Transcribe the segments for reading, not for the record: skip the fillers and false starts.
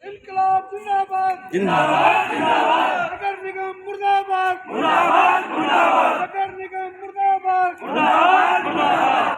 इनकलाब जिंदाबाद जिंदाबाद जिंदाबाद नगर निगम मुर्दाबाद मुर्दाबाद मुर्दाबाद नगर निगम मुर्दाबाद मुर्दाबाद मुर्दाबाद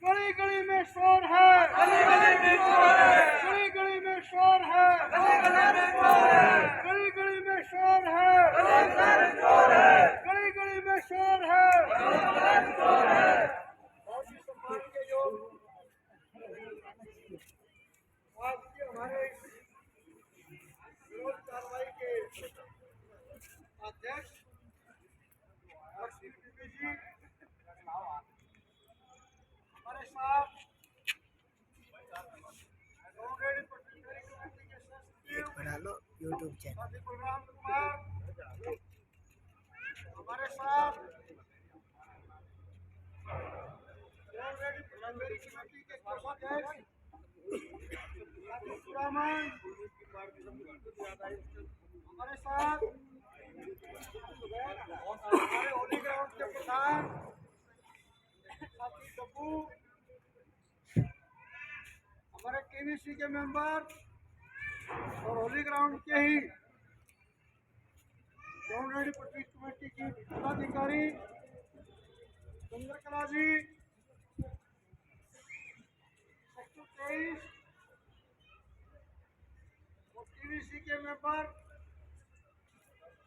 गली गली में शोर है गली गली में शोर है गली गली में शोर है गली गली में शोर है गली गली में शोर है गली गली में शोर है गली गली में शोर है गली गली में शोर है। बहुत ही सम्मान के योग आज के हमारे विरोध कार्रवाई के अध्यक्ष सीपीपी जी हमारे साथ ऑलरेडी पटवारी कमेटी के सचिव बना लो यूट्यूब चैनल साथी बलराम कुमार हमारे साथ ऑलरेडी पटवारी कमेटी के कोषाध्यक्ष सुरामन हमारे साथ हमारे होली ग्राउंड के प्रधान साथी डब्बू हमारे केवीसी के मेंबर और होली ग्राउंड के ही ऑलरेडी पटवारी कमेटी की पदाधिकारी चंद्रकला जी सेक्टर 23 और टीवीसी के मेंबर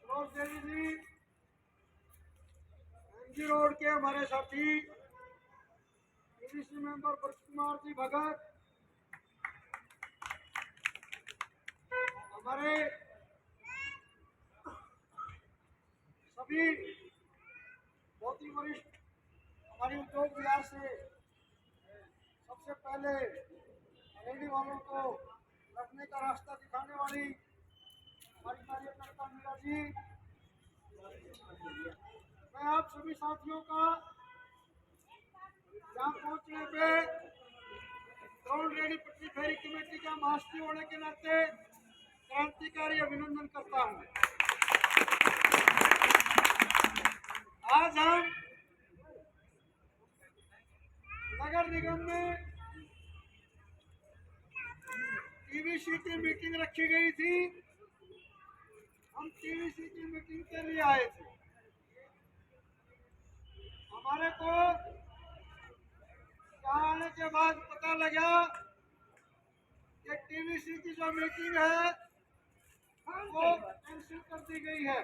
सरोज देवी जी एमजी रोड के हमारे साथी टीवीसी मेंबर ब्रज कुमार जी भगत हमारे सभी बहुत ही वरिष्ठ हमारी उद्योग विहार से सबसे पहले रेडी वालों को रखने का रास्ता दिखाने वाली हमारी कार्यकर्ता मीरा जी मैं आप सभी साथियों का यहाँ पहुँचने पे ऑलरेडी पटरी फेरी कमेटी का महासचिव होने के नाते क्रांतिकारी अभिनंदन करता हूँ। आज हम नगर निगम में टीवीसी की मीटिंग रखी गई थी। हम टीवीसी की मीटिंग के लिए आए थे। हमारे को यहाँ आने के बाद पता लगा कि टीवीसी की जो मीटिंग है वो कैंसिल कर दी गई है।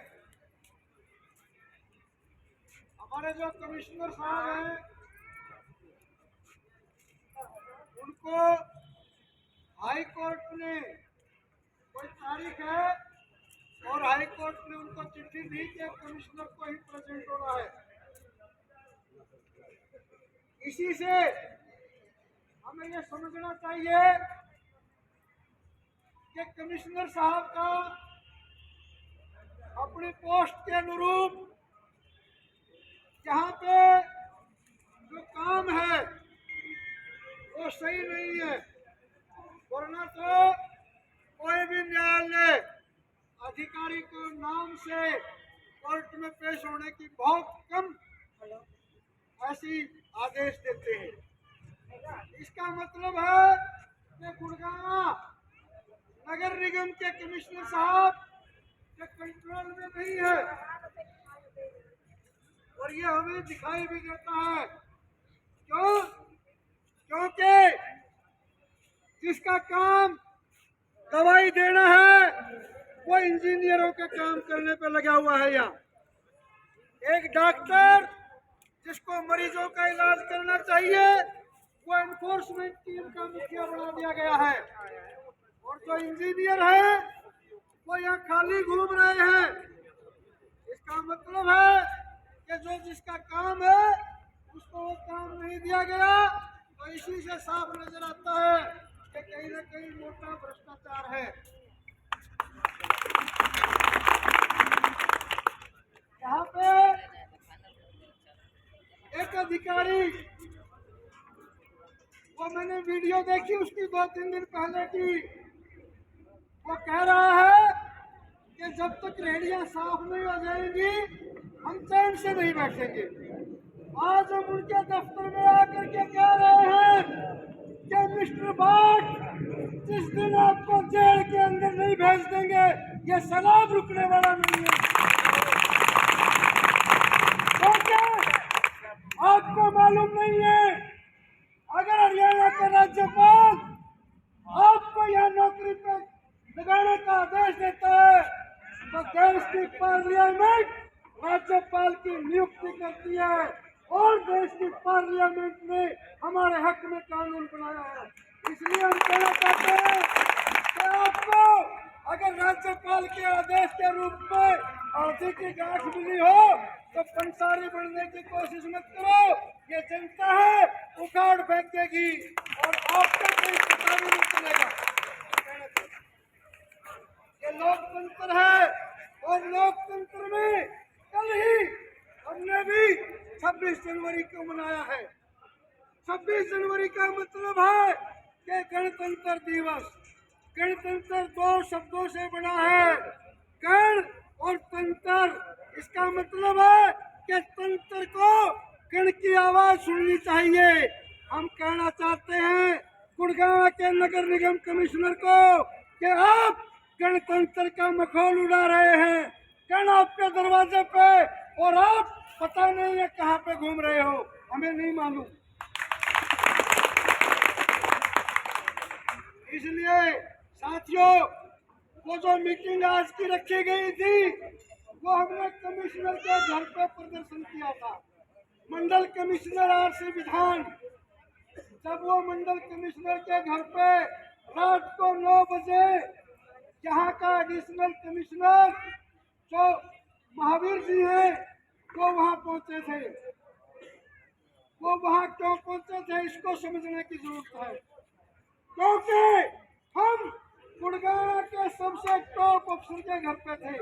हमारे जो कमिश्नर साहब हैं उनको हाई कोर्ट ने कोई तारीख है और हाई कोर्ट ने उनको चिट्ठी दी कि कमिश्नर को ही प्रेजेंट होना है। इसी से हमें ये समझना चाहिए कि कमिश्नर साहब का अपनी पोस्ट के अनुरूप जहाँ पे जो काम है वो सही नहीं है, वरना तो कोई भी न्यायालय अधिकारी को नाम से कोर्ट में पेश होने की बहुत कम ऐसी आदेश देते हैं। इसका मतलब है कि गुड़गांव नगर निगम के कमिश्नर साहब के कंट्रोल में नहीं है और ये हमें दिखाई भी देता है। क्यों? क्योंकि जिसका काम दवाई देना है वो इंजीनियरों के काम करने पे लगा हुआ है। यहाँ एक डॉक्टर जिसको मरीजों का इलाज करना चाहिए वो एनफोर्समेंट टीम का मुखिया बना दिया गया है और जो इंजीनियर है वो यहाँ खाली घूम रहे हैं। इसका मतलब है कि जो जिसका काम है उसको वो काम नहीं दिया गया। तो इसी से साफ नजर आता है कि कहीं न कहीं मोटा भ्रष्टाचार है। यहाँ पे एक अधिकारी वो मैंने वीडियो देखी उसकी 2-3 दिन पहले की, वो कह रहा है कि जब तक रेहड़ियां साफ नहीं हो जाएंगी हम चैन से नहीं बैठेंगे। आज हम उनके दफ्तर में आकर के कह रहे हैं कि मिस्टर भाट जिस दिन आपको जेल के अंदर नहीं भेज देंगे, ये सैलाब रुकने वाला नहीं है। क्योंकि आपको मालूम नहीं है, अगर हरियाणा के राज्यपाल आपको यह नौकरी पे लगाने का आदेश देता है तो देश की पार्लियामेंट राज्यपाल की नियुक्ति करती है और देश की पार्लियामेंट ने हमारे हक में कानून बनाया है। इसलिए हम कहना चाहते हैं कि आपको अगर राज्यपाल के आदेश के रूप में आधी की गांठ मिली हो तो पंसारी बनने की कोशिश मत करो। ये जनता है, उखाड़ फेंकेगी और आपका कोई पता भी नहीं चलेगा। ये लोकतंत्र है और लोकतंत्र में कल ही हमने भी 26 जनवरी को मनाया है। 26 जनवरी का मतलब है कि गणतंत्र दिवस। गणतंत्र दो शब्दों से बना है, गण और तंत्र। इसका मतलब है कि तंत्र को गण की आवाज सुननी चाहिए। हम कहना चाहते हैं गुड़गांव के नगर निगम कमिश्नर को कि आप गणतंत्र का मखौल उड़ा रहे हैं। गण आपके दरवाजे पे और आप पता नहीं है कहाँ पे घूम रहे हो, हमें नहीं मालूम। इसलिए साथियों, वो जो मीटिंग आज की रखी गई थी वो हमने कमिश्नर के घर पे प्रदर्शन किया था। मंडल कमिश्नर आरसी विधान, जब वो मंडल कमिश्नर के घर पे रात को 9 बजे यहाँ का एडिशनल कमिश्नर जो महावीर जी हैं वो वहाँ पहुँचे थे। वो वहाँ क्यों पहुँचे थे इसको समझने की जरूरत है, क्योंकि हम गुड़गांव के सबसे टॉप अफसर के घर पे थे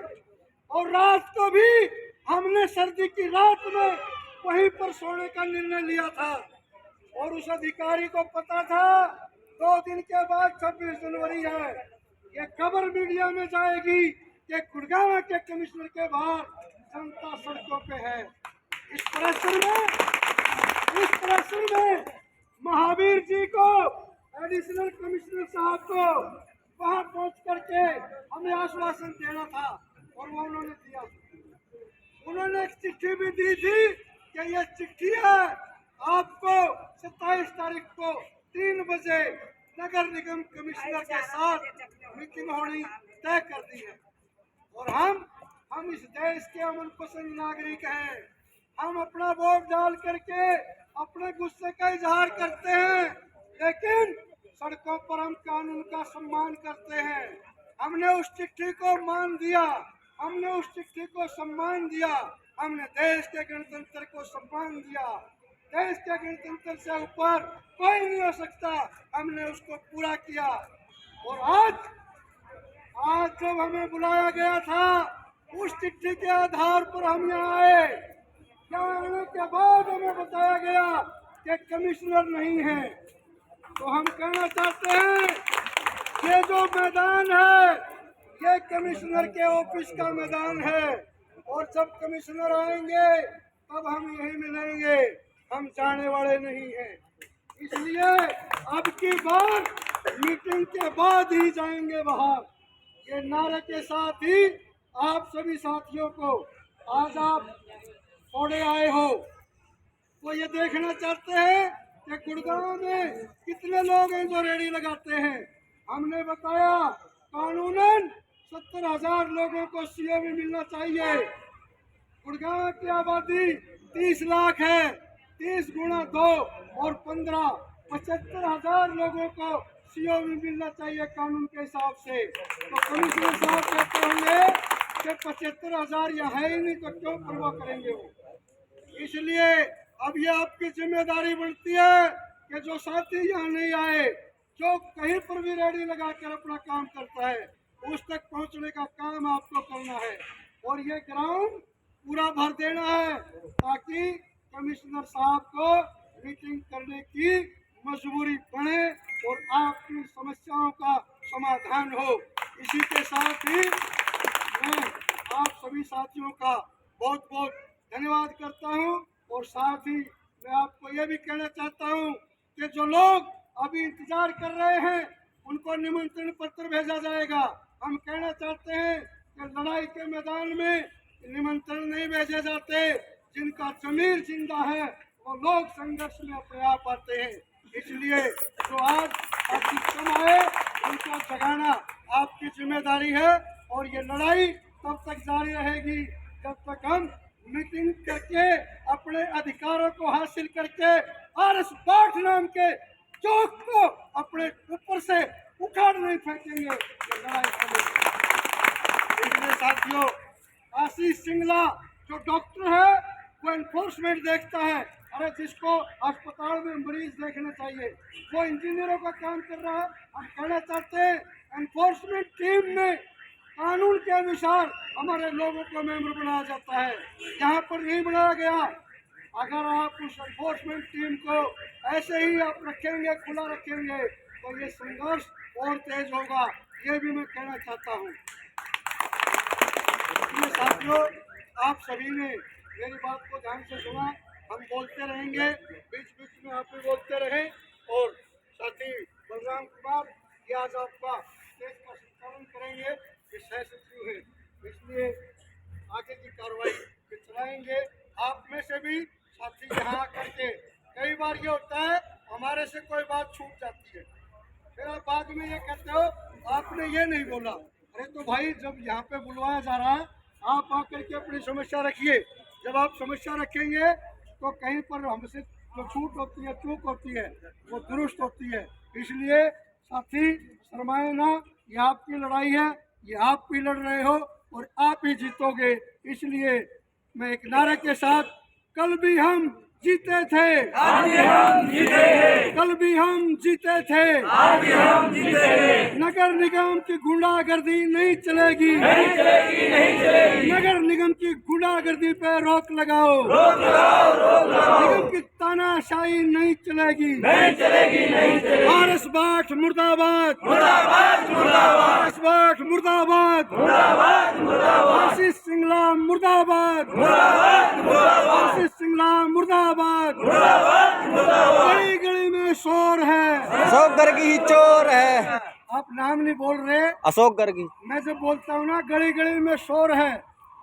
और रात को भी हमने सर्दी की रात में वहीं पर सोने का निर्णय लिया था और उस अधिकारी को पता था 2 दिन के बाद 26 जनवरी है। ये खबर मीडिया में जाएगी कि गुड़गांव के कमिश्नर के बाहर जनता सड़कों पे है। इस प्रेशर में महावीर जी को, एडिशनल कमिश्नर साहब को वहां पहुंच करके हमें आश्वासन देना था और वो उन्होंने दिया। उन्होंने एक चिट्ठी भी दी थी कि यह चिट्ठी है आपको 27 तारीख को 3 बजे नगर निगम कमिश्नर के साथ मीटिंग होनी तय कर दी है। और हम इस देश के अमन पसंद नागरिक हैं। हम अपना वोट डाल करके अपने गुस्से का इजहार करते हैं, लेकिन सड़कों पर हम कानून का सम्मान करते हैं। हमने उस चिट्ठी को मान दिया, हमने उस चिट्ठी को सम्मान दिया, हमने देश के गणतंत्र को सम्मान दिया। देश के गणतंत्र से ऊपर कोई नहीं हो सकता, हमने उसको पूरा किया। और आज जब हमें बुलाया गया था उस चिट्ठी के आधार पर हम यहाँ आए। यहाँ आने के बाद हमें बताया गया कि कमिश्नर नहीं है। तो हम कहना चाहते हैं ये जो मैदान है ये कमिश्नर के ऑफिस का मैदान है और जब कमिश्नर आएंगे तब हम यही मिलेंगे, हम जाने वाले नहीं हैं। इसलिए अब की बार मीटिंग के बाद ही जाएंगे बाहर। ये नारे के साथ ही आप सभी साथियों को, आज आप थोड़े आए हो वो ये देखना चाहते हैं कि गुड़गांव में कितने लोग हैं जो रेडी लगाते हैं। हमने बताया कानूनन 70,000 लोगों को सीओवी मिलना चाहिए। गुड़गांव की आबादी 30 लाख है, 30 गुणा 2 और 15 75,000 लोगों को सीओवी मिलना चाहिए कानून के हिसाब से। तो कमिश्नर साहब कहते होंगे कि 75,000 यहाँ है ही नहीं तो क्यों परवाह करेंगे वो। इसलिए अब ये आपकी जिम्मेदारी बनती है कि जो साथी यहाँ नहीं आए, जो कहीं पर भी रेडी लगाकर अपना काम करता है उस तक पहुँचने का काम आपको करना है और ये ग्राउंड पूरा भर देना है ताकि कमिश्नर साहब को मीटिंग करने की मजबूरी बने और आपकी समस्याओं का समाधान हो। इसी के साथ ही मैं आप सभी साथियों का बहुत बहुत धन्यवाद करता हूं और साथ ही मैं आपको यह भी कहना चाहता हूं कि जो लोग अभी इंतजार कर रहे हैं उनको निमंत्रण पत्र भेजा जाएगा। हम कहना चाहते हैं कि लड़ाई के मैदान में निमंत्रण नहीं भेजे जाते, जिनका जमीर जिंदा है वो लोग संघर्ष में अपने आप आते हैं। इसलिए जो आज आपकी समय उनको जगाना आपकी जिम्मेदारी है, और ये लड़ाई तब तक जारी रहेगी जब तक हम मीटिंग करके अपने अधिकारों को हासिल करके RS बाठ नाम के चौक को अपने ऊपर से उखाड़ नहीं फेंकेंगे, ये लड़ाई चलेगी। इसलिए साथियों, आशीष सिंगला जो डॉक्टर है वो एनफोर्समेंट देखता है, अरे जिसको अस्पताल में मरीज देखना चाहिए वो इंजीनियरों का काम कर रहा है। हम कहना चाहते हैं एनफोर्समेंट टीम में कानून के अनुसार हमारे लोगों को मेंबर बनाया जाता है, यहाँ पर नहीं बनाया गया। अगर आप उस एनफोर्समेंट टीम को ऐसे ही आप रखेंगे, खुला रखेंगे, तो ये संघर्ष और तेज होगा, ये भी मैं कहना चाहता हूँ। इसलिए साथियों, आप सभी ने मेरी बात को ध्यान से सुना। हम बोलते रहेंगे, बीच बीच में आप भी बोलते रहें। और साथी बलराम कुमार ये आज आपका स्टेज का संचालन करेंगे, ये सह सचिव है, इसलिए आगे की कार्रवाई चलाएंगे। आप में से भी साथी यहाँ आकर के कई बार ये होता है हमारे से कोई बात छूट जाती है, फिर आप बाद में ये कहते हो आपने ये नहीं बोला। अरे तो भाई, जब यहाँ पे बुलवाया जा रहा है आप आकर के अपनी समस्या रखिए। जब आप समस्या रखेंगे तो कहीं पर हमसे जो छूट होती है, चूक होती है, वो दुरुस्त होती है। इसलिए साथी शर्माए ना, ये आपकी लड़ाई है, ये आप भी लड़ रहे हो और आप ही जीतोगे। इसलिए मैं एक नारे के साथ, कल भी हम जीते थे, आज भी हम जीतेंगे, कल भी हम जीते थे, आज भी हम जीतेंगे। नगर निगम की गुंडागर्दी नहीं चलेगी, नहीं चलेगी, नहीं चलेगी। नगर निगम की गुंडागर्दी पे रोक लगाओ, रोक लगाओ, रोक लगाओ। निगम की तानाशाही नहीं चलेगी, नहीं चलेगी, नहीं चलेगी। RS बाठ मुर्दाबाद, मुर्दाबाद, मुर्दाबाद, RS बाठ मुर्दाबाद, मुर्दाबाद, मुर्दाबाद, आशीष सिंगला मुर्दाबाद, मुर्दाबाद, मुर्दाबाद, आशीष सिंगला मुर्दाबाद। मुर्दाबाद, मुर्दाबाद। गली गली में शोर है, अशोक गर्ग ही चोर है। आप नाम नहीं बोल रहे। अशोक गर्ग ही। मैं जब बोलता हूँ ना गली गली में शोर है,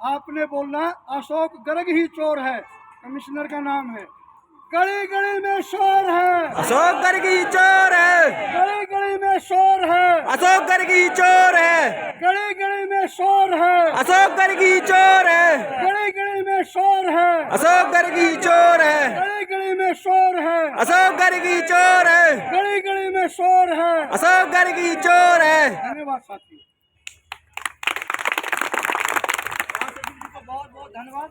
आपने बोलना अशोक गर्ग ही चोर है, कमिश्नर का नाम है। गली गली में शोर है, अशोक गर्ग ही चोर है। गली गली में शोर है, अशोक गर्ग ही चोर है। गली गली में शोर है, अशोक गर्ग ही चोर है। गली गली में शोर है, अशोक गर्ग ही चोर है। गली गली में शोर है, अशोक गर्ग ही चोर है। गली गली में शोर है। अशोक गर्ग ही चोर है। धन्यवाद साथी, बहुत बहुत धन्यवाद।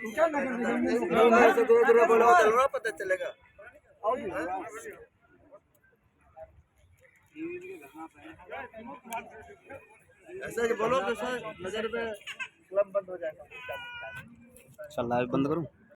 क्या नगर निगम में पता चलेगा। ऐसा बोलो तो सर नजर में क्लब बंद हो जाएगा। चल लाइव बंद करूं।